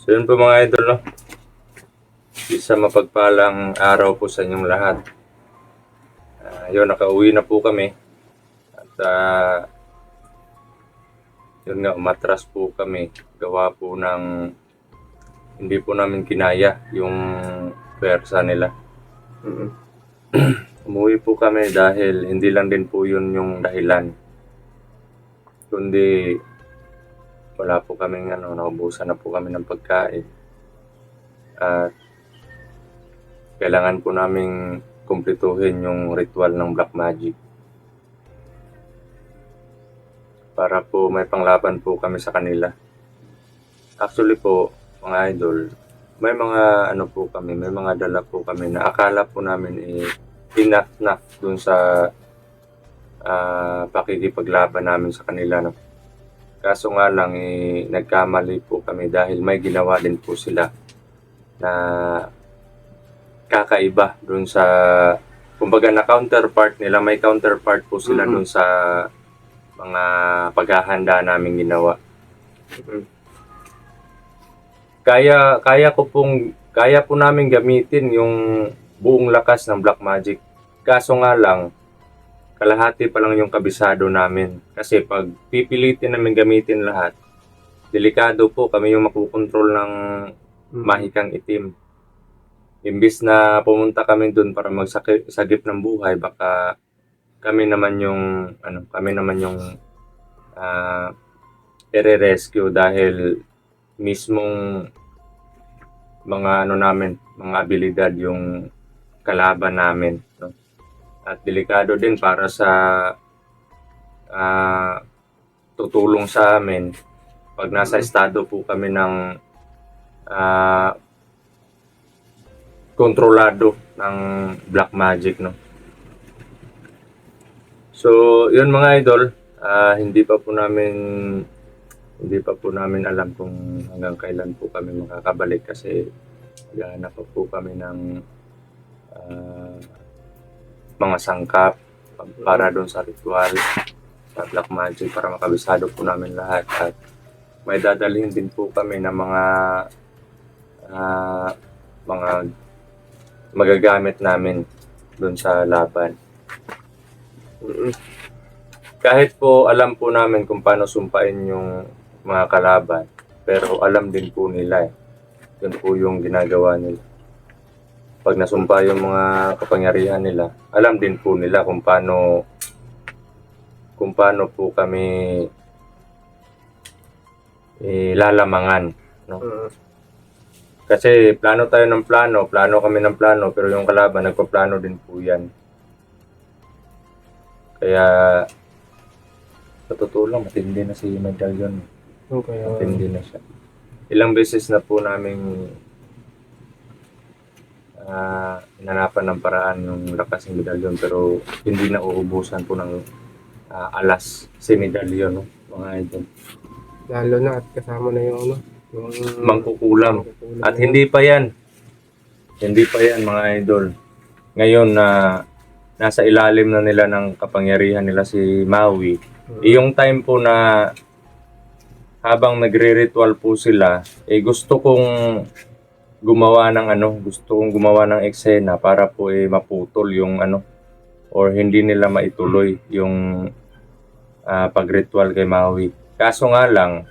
So yun po mga idol, no? Isa mapagpalang araw po sa inyong lahat. Yun, nakauwi na po kami. At yun nga, umatras po kami. Gawa po ng hindi po namin kinaya yung pwersa nila. Umuwi po kami dahil hindi lang din po yun yung dahilan. Kundi wala po kaming naubusan na po kami ng pagkain. At kailangan po naming kumpletuhin yung ritual ng Black Magic. Para po may panglaban po kami sa kanila. Actually po, mga idol, may mga po kami, may mga dala po kami na akala po namin enough na dun sa pakikipaglaban namin sa kanila. No? Kaso nga lang, nagkamali po kami dahil may ginawa din po sila na kakaiba dun sa, kumbaga na counterpart nila, may counterpart po sila dun sa mga paghahanda namin ginawa. Kaya po namin gamitin yung buong lakas ng Black Magic. Kaso nga lang, kalahati pa lang yung kabisado namin. Kasi pag pipilitin namin gamitin lahat, delikado po, kami yung makukontrol ng mahikang itim. Imbis na pumunta kami dun para magsagip ng buhay, baka kami naman yung i-rescue dahil mismong mga mga abilidad yung kalaban namin, no? At delikado din para sa tutulong sa amin pag nasa estado po kami ng kontrolado ng Black Magic, no? So, yun mga idol, hindi pa po namin alam kung hanggang kailan po kami makakabalik kasi maghahanap pa po kami ng mga sangkap para doon sa ritual sa Black Magic para makabisado po namin lahat. At may dadalhin din po kami ng mga magagamit namin doon sa laban. Kahit po alam po namin kung paano sumpain yung mga kalaban, pero alam din po nila yun po yung ginagawa nila. Pag nasumpa yung mga kapangyarihan nila, alam din po nila kung paano po kami lalamangan, no? Kasi plano kami ng plano, pero yung kalaban nagpaplano din po yan. Kaya sa totoo lang, matindi na si Medallion. Okay. Matindi na siya. Ilang beses na po namin inanapan ng paraan yung lakas ng Medallion, pero hindi na uubusan po ng alas si Medallion, no? Mga idol. Lalo na at kasama na yung yung Mangkukulam. At hindi pa yan mga idol. Ngayon na nasa ilalim na nila ng kapangyarihan nila si Maui. Yung time po na habang nagre-ritual po sila, gusto kong gumawa ng eksena para po maputol yung or hindi nila maituloy yung pag-ritual kay Maui. Kaso nga lang,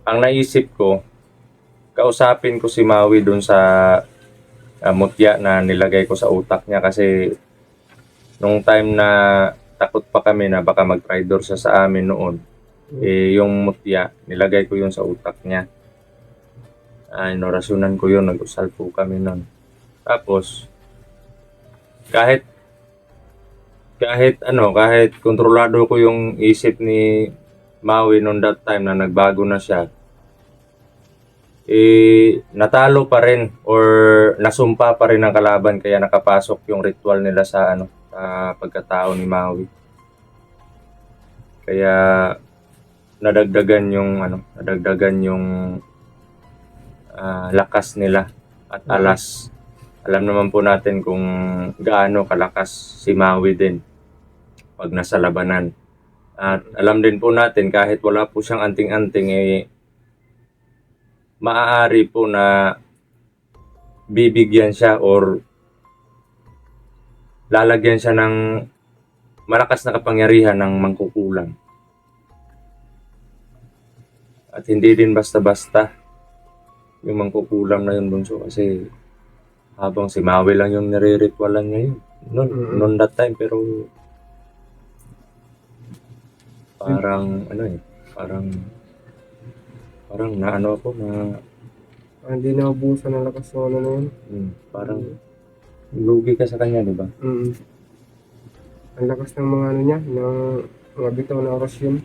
ang naisip ko, kausapin ko si Maui dun sa mutya na nilagay ko sa utak niya kasi nung time na takot pa kami na baka mag-traitor siya sa amin noon, yung mutya, nilagay ko yun sa utak niya. Inorasyonan ko yun, nag-usal po kami nun. Tapos, kahit kontrolado ko yung isip ni Maui noon that time na nagbago na siya, natalo pa rin or nasumpa pa rin ang kalaban kaya nakapasok yung ritual nila sa pagkatao ni Maui. Kaya nadagdagan yung lakas nila at alas. Alam naman po natin kung gaano kalakas si Maui din pag nasa labanan. At alam din po natin kahit wala po siyang anting-anting maaari po na bibigyan siya or lalagyan siya ng malakas na kapangyarihan ng mangkukulam. At hindi din basta-basta yung mangkukulam na yun, bunso, kasi habang si Maui lang yung nire-ritualan niya yun noon that time, pero parang parang naano ako na Hindi na ubusan ng lakas ng ano na yun. parang lugi ka sa kanya, di ba? Ang lakas ng mga ano niya, ng mga bitaw na orasyon.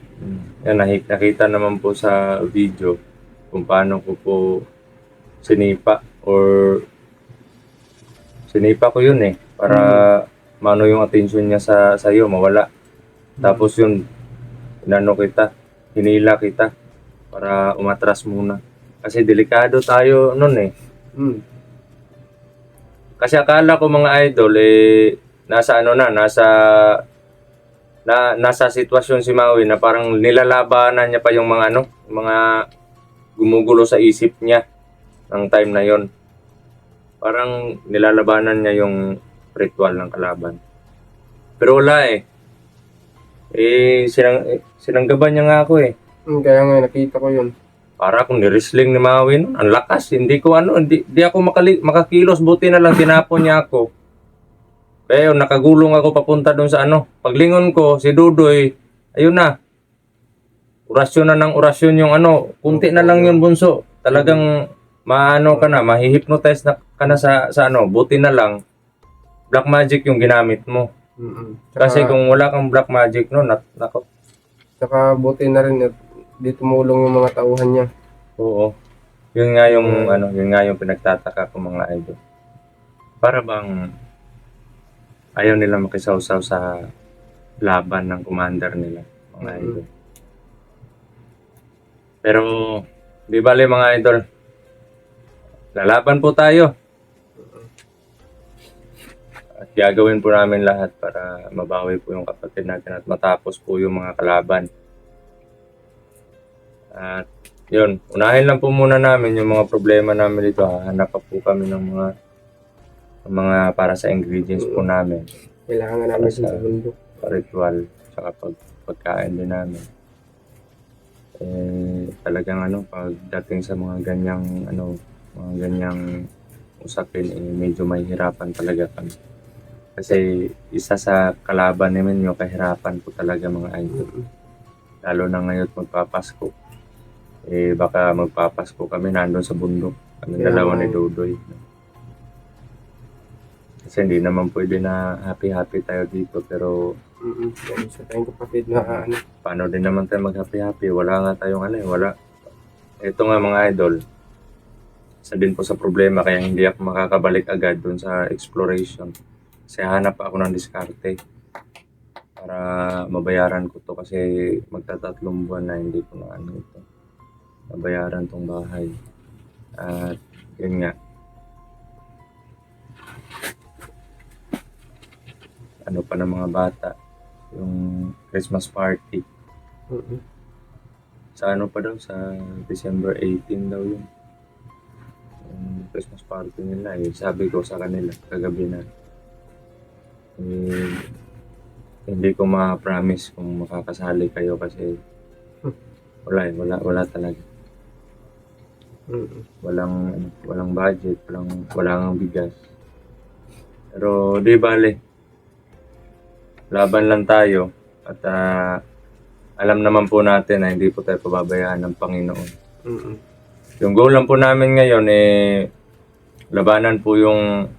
Yan, nakita naman po sa video kung paano ko po sinipa ko yun para mano yung attention niya sa iyo, mawala. Tapos yun, hinila kita para umatras muna. Kasi delikado tayo nun Kasi akala ko, mga idol, nasa sitwasyon si Maui na parang nilalabanan niya pa yung mga gumugulo sa isip niya ng time na yon. Parang nilalabanan niya yung ritual ng kalaban. Pero wala sinanggaban niya nga ako Kaya nga nakita ko yun. Para akong ni-wrestling ni Maui nun. Ang lakas, hindi ako makakilos, buti na lang tinapon niya ako. Kaya yun, nakagulong ako papunta doon sa Paglingon ko, si Dudoy, ayun na. Orasyon na ng orasyon yung kunti na lang yun, bunso. Talagang mahihipnotize na ka na sa buti na lang black magic yung ginamit mo. Kasi kung wala kang black magic no, nako. Saka buti na rin at di tumulong yung mga tauhan niya. Oo. Yun nga yung pinagtataka ko, mga idol. Para bang ayaw nila makisawsaw sa laban ng commander nila, mga idol. Pero di bale, mga idol, lalaban po tayo. At gagawin po namin lahat para mabawi po yung kapatid natin at matapos po yung mga kalaban. At yun, unahin lang po muna namin yung mga problema namin dito. Hanap pa po kami ng mga para sa ingredients po namin. Kailangan namin sa bundok. Ritual, saka pagkain din namin. Talagang pagdating sa mga ganyang usapin, medyo mahihirapan talaga kami. Kasi isa sa kalaban namin yung kahirapan po talaga, mga idol. Lalo na ngayon magpapasko. Baka magpapasko kami nandun sa bundok. Kami dalawa ni Dudoy. Kasi hindi naman pwede na happy-happy tayo dito, pero Isa tayong kapatid na paano din naman tayo mag-happy-happy? Wala nga tayong wala. Ito nga, mga idol, isa din po sa problema kaya hindi ako makakabalik agad dun sa exploration. Kasi hanap ako ng diskarte para mabayaran ko to, kasi magtatatlong buwan na hindi ko na ito mabayaran tong bahay. At yun nga, pa ng mga bata yung Christmas party. Sa pa daw, sa December 18 daw yun, yung Christmas party nila. Sabi ko sa kanila kagabi na hindi ko ma-promise kung makakasali kayo kasi wala talaga. Walang budget, walang bigas. Pero di bale, laban lang tayo at alam naman po natin na hindi po tayo pababayaan ng Panginoon. Yung goal lang po namin ngayon labanan po yung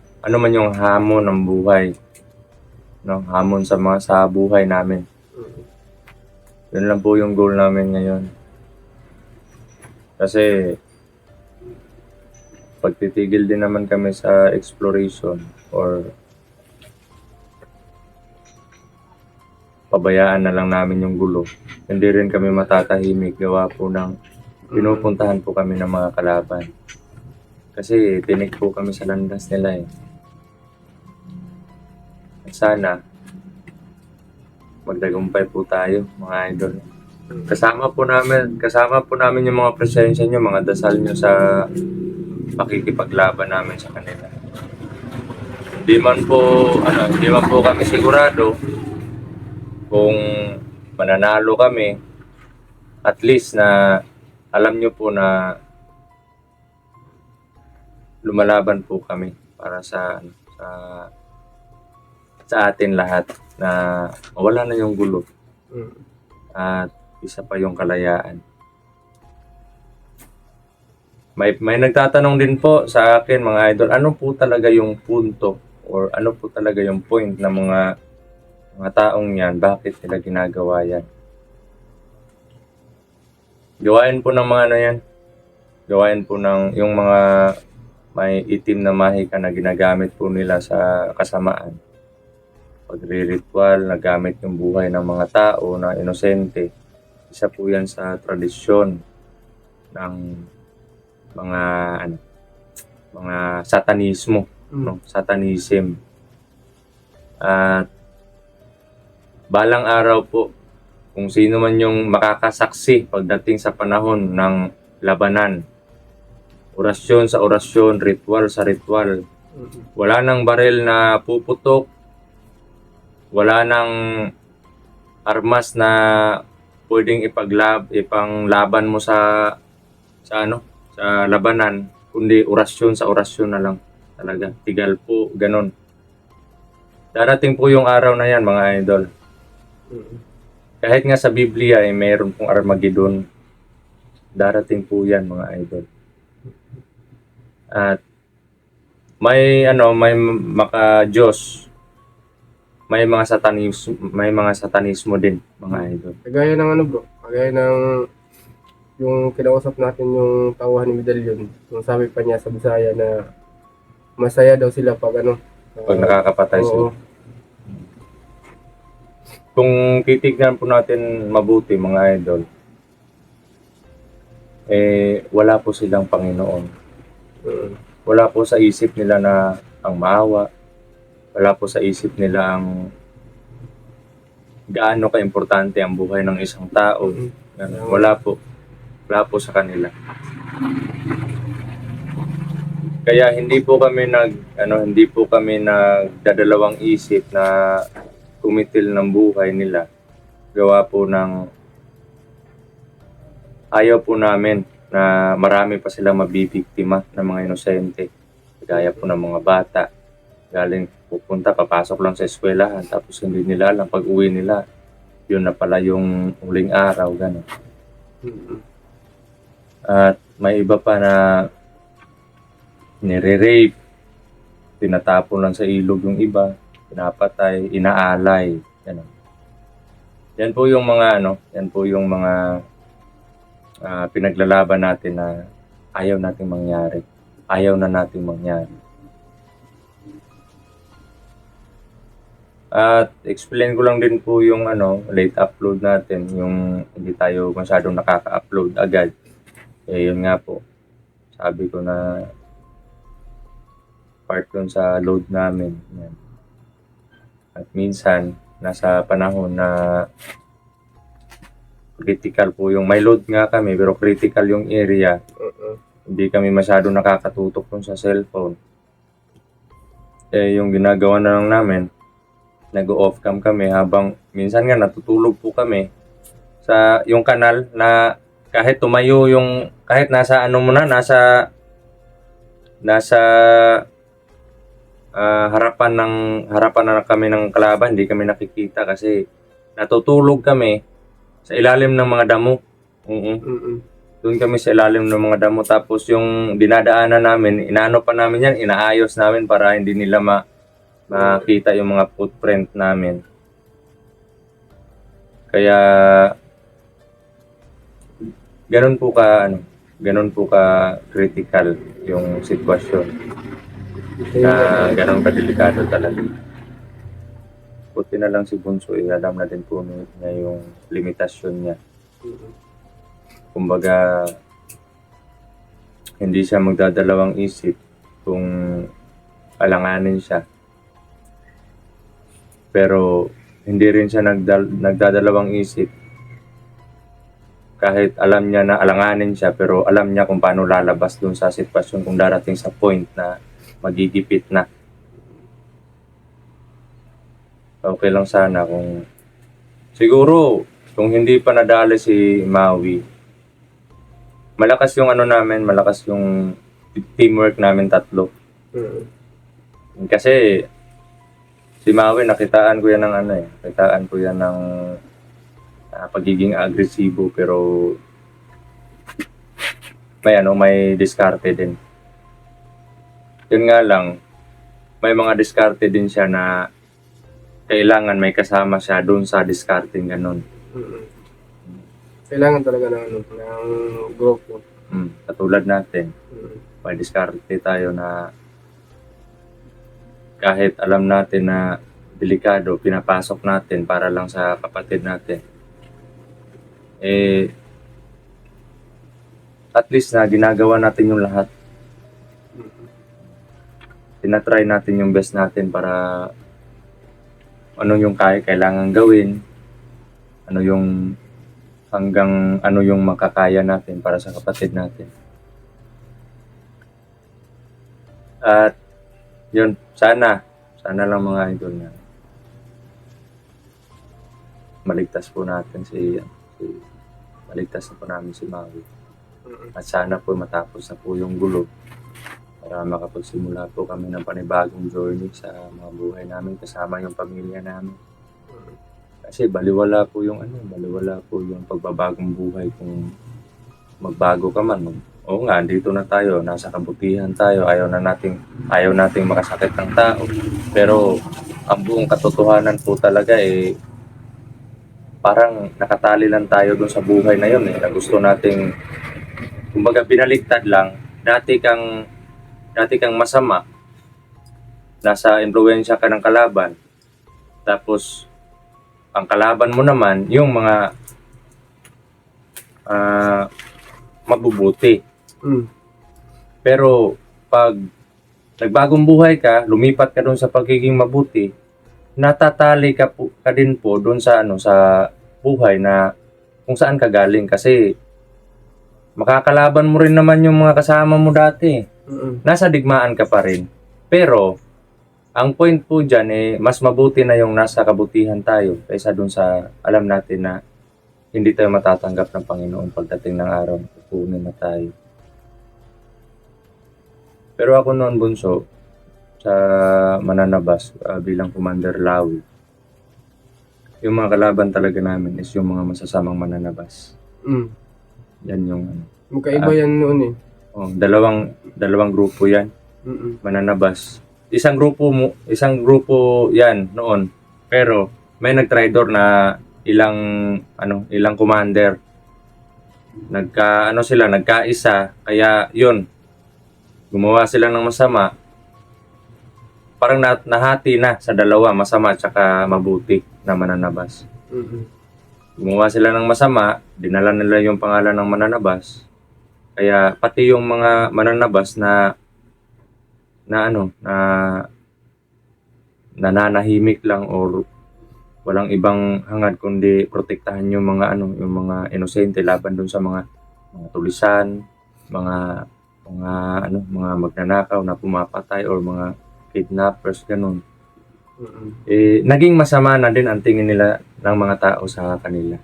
yung hamon ng buhay, hamon sa buhay namin. Yun lang po yung goal namin ngayon. Kasi pagtitigil din naman kami sa exploration or pabayaan na lang namin yung gulo, hindi rin kami matatahimik gawa po ng pinupuntahan po kami ng mga kalaban. Kasi tinik po kami sa landas nila At sana magtagumpay po tayo, mga idol. kasama po namin yung mga presensya nyo, mga dasal nyo sa pakikipaglaban namin sa kanila. Hindi man po kami sigurado kung mananalo kami. At least na alam nyo po na lumalaban po kami para sa atin lahat, na mawala na yung gulo at isa pa yung kalayaan. May nagtatanong din po sa akin, mga idol, ano po talaga yung punto or ano po talaga yung point ng mga taong yan, bakit nila ginagawa yan? Gawain po ng mga ano yan, gawain po ng yung mga may itim na mahika na ginagamit po nila sa kasamaan. Pagre-ritual, nagamit yung buhay ng mga tao na inosente. Isa po yan sa tradisyon ng mga satanismo, no? Satanism. At balang araw po, kung sino man yung makakasaksi pagdating sa panahon ng labanan, orasyon sa orasyon, ritual sa ritual, wala nang baril na puputok, wala nang armas na pwedeng ipanglaban mo sa labanan, kundi orasyon sa orasyon na lang. Talaga, tigal po, ganon. Darating po yung araw na yan, mga idol. Kahit nga sa Biblia ay mayroon pong Armageddon. Darating po yan, mga idol. At may maka-Diyos, may mga satanismo din, mga idol. Kagaya ng bro, kagaya ng yung kinausap natin yung tauhan ni Medallion, yung sabi pa niya sa Bisaya na masaya daw sila pag Pag nakakapatay sila. Kung titignan po natin mabuti, mga idol, wala po silang Panginoon. Wala po sa isip nila na ang maawa. Wala po sa isip nila ang gaano ka-importante ang buhay ng isang tao. Wala po sa kanila. Kaya hindi po kami nagdadalawang isip na kumitil ng buhay nila. Gawa po ng ayaw po namin na marami pa silang mabibiktima ng mga inosente. Gaya po ng mga bata. Galing papasok lang sa eskwelahan, tapos hindi nila alam pag uwi nila, yun na pala yung huling araw, gano'n. At may iba pa na nire-rape, tinatapon lang sa ilog yung iba, pinapatay, inaalay, gano'n. Yan po yung mga pinaglalaban natin na ayaw nating mangyari. Ayaw na nating mangyari. At explain ko lang din po yung late upload natin, yung hindi tayo masyadong nakaka-upload agad. Yun nga po, sabi ko na part dun sa load namin. Yan. At minsan, nasa panahon na critical po yung may load nga kami, pero critical yung area. Hindi kami masyadong nakakatutok dun sa cellphone. Yung ginagawa na lang namin, nag-off cam kami habang minsan nga natutulog po kami sa yung kanal na kahit tumayo kahit nasa harapan na kami ng kalaban, hindi kami nakikita kasi natutulog kami sa ilalim ng mga damo. Doon kami sa ilalim ng mga damo, tapos yung dinadaanan namin, inaayos namin para hindi nila makita yung mga footprint namin. Kaya ganun po ka critical yung sitwasyon. Ganun ka delikado talaga. Buti na lang si Bunso, alam na din po niya yung limitasyon niya. Kumbaga, hindi siya magdadalawang isip kung alanganin siya. Pero hindi rin siya nagdadalawang isip kahit alam niya na alanganin siya, pero alam niya kung paano lalabas dun sa sitwasyon kung darating sa point na magigipit na. Okay lang sana kung siguro kung hindi pa nadali si Maui, malakas yung ano namin, malakas yung teamwork namin tatlo. Kasi si Maui, nakitaan ko yan ng ano eh, nakitaan ko yan ng pagiging agresibo, pero may ano, may diskarte din. Yun nga lang, may mga diskarte din siya na kailangan may kasama siya doon sa discarding ganun. Kailangan talaga ng ano, ng grupo. Katulad natin, may diskarte tayo na kahit alam natin na delikado, pinapasok natin para lang sa kapatid natin. At least na ginagawa natin yung lahat. Tinatry natin yung best natin para ano yung kailangan gawin, ano yung hanggang ano yung makakaya natin para sa kapatid natin. At yun, sana lang mga idol na maligtas po natin maligtas na po namin si Maui. At sana po matapos na po yung gulo para makapagsimula po kami ng panibagong journey sa mga buhay namin kasama yung pamilya namin. Kasi baliwala po yung pagbabagong buhay kung magbago ka man. Oo nga, dito na tayo, nasa kabutihan tayo, ayaw nating makasakit ng tao. Pero ang buong katotohanan po talaga parang nakatali lang tayo dun sa buhay na yun na gusto nating, kumbaga binaliktad lang, dati kang masama, nasa impluwensya ka ng kalaban, tapos ang kalaban mo naman yung mga mabubuti. Pero pag nagbagong buhay ka, lumipat ka doon sa pagiging mabuti, natatali ka din po doon sa sa buhay na kung saan ka galing, kasi makakalaban mo rin naman yung mga kasama mo dati. Nasa digmaan ka pa rin. Pero ang point po dyan mas mabuti na yung nasa kabutihan tayo kaysa dun sa alam natin na hindi tayo matatanggap ng Panginoon pagdating ng araw na kukunin na tayo. Pero ako noon, bunso, sa mananabas bilang Commander Lawi, yung mga kalaban talaga namin is yung mga masasamang mananabas. Yan yung magkaiba yan noon eh. Dalawang grupo yan. Mananabas. Isang grupo yan noon. Pero may nag-tridor na ilang commander. Nagkaisa, kaya yun. Gumawa sila ng masama. Parang nahati na sa dalawa, masama at saka mabuti na mananabas. Gumawa sila ng masama, dinala nila yung pangalan ng mananabas. Kaya pati yung mga mananabas na nananahimik lang or walang ibang hangad kundi protektahan yung mga inosente laban dun sa mga tulisan, mga magnanakaw na pumapatay or mga kidnappers, ganun. Naging masama na din ang tingin nila ng mga tao sa kanila.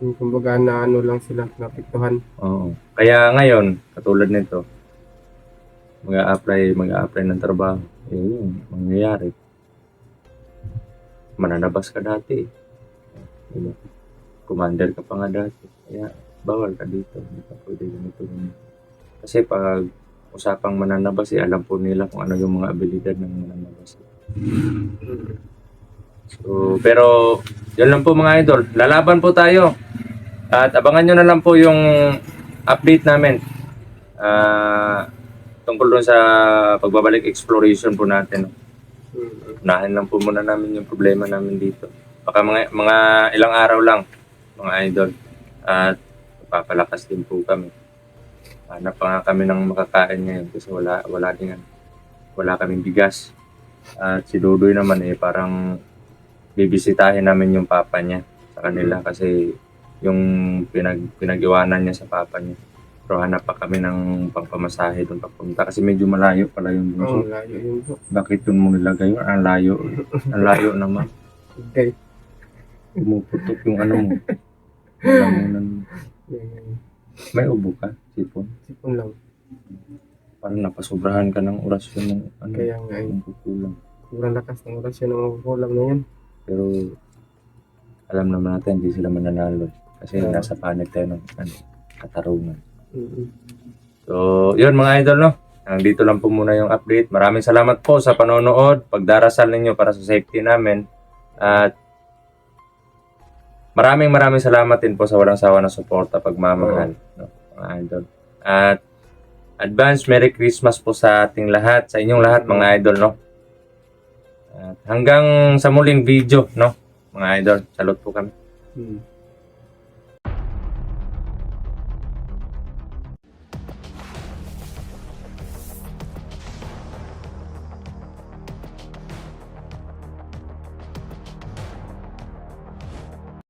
Kumbaga na lang sila, napiktuhan. Oo. Kaya ngayon, katulad nito, mag-a-apply ng trabaho. Yun, mangyayari. Mananabas ka dati. Diba? Commander ka pa nga dati. Kaya bawal ka dito. Hindi ka pwede ganito. Kasi pag usapang mananabas, alam po nila kung ano yung mga abilidad ng mananabas. So, pero yun lang po mga idol. Lalaban po tayo. At abangan nyo na lang po yung update namin tungkol doon sa pagbabalik exploration po natin. Unahin lang po muna namin yung problema namin dito. Baka mga ilang araw lang, mga idol. At papalakas din po kami. Hanap pa nga kami ng makakain ngayon kasi wala kaming bigas. At si Dudoy naman parang bibisitahin namin yung papa niya sa kanila kasi yung pinag-iwanan niya sa papa niya. Pero hanap pa kami ng pangpamasahe doon pagpunta kasi medyo malayo pala yung Oo, bunso. layo yun po. Bakit yun mo nilagay yun? Ang layo. Ang layo naman. Okay. Pumuputok yung ano mo. Lalamunan mo. May ubo ka, sipon. Sipon lang. Parang napasobrahan ka ng orasyon ng ano. Kaya nga eh. Yung kukulang. Sobrang lakas ng orasyon ng kukulang na yan. Pero alam naman natin hindi sila mananalo. Kasi Oo. nasa panig tayo ng ano, katarungan. Mm-mm. So, yun mga idol, no? Nandito lang po muna yung update. Maraming salamat po sa panonood, pagdarasal ninyo para sa safety namin. At maraming salamat din po sa walang sawa na suporta, pagmamahal, no, mga idol. At advance Merry Christmas po sa ating lahat, sa inyong lahat mga idol, no? At hanggang sa muling video, no, mga idol. Salute po kami. Mm.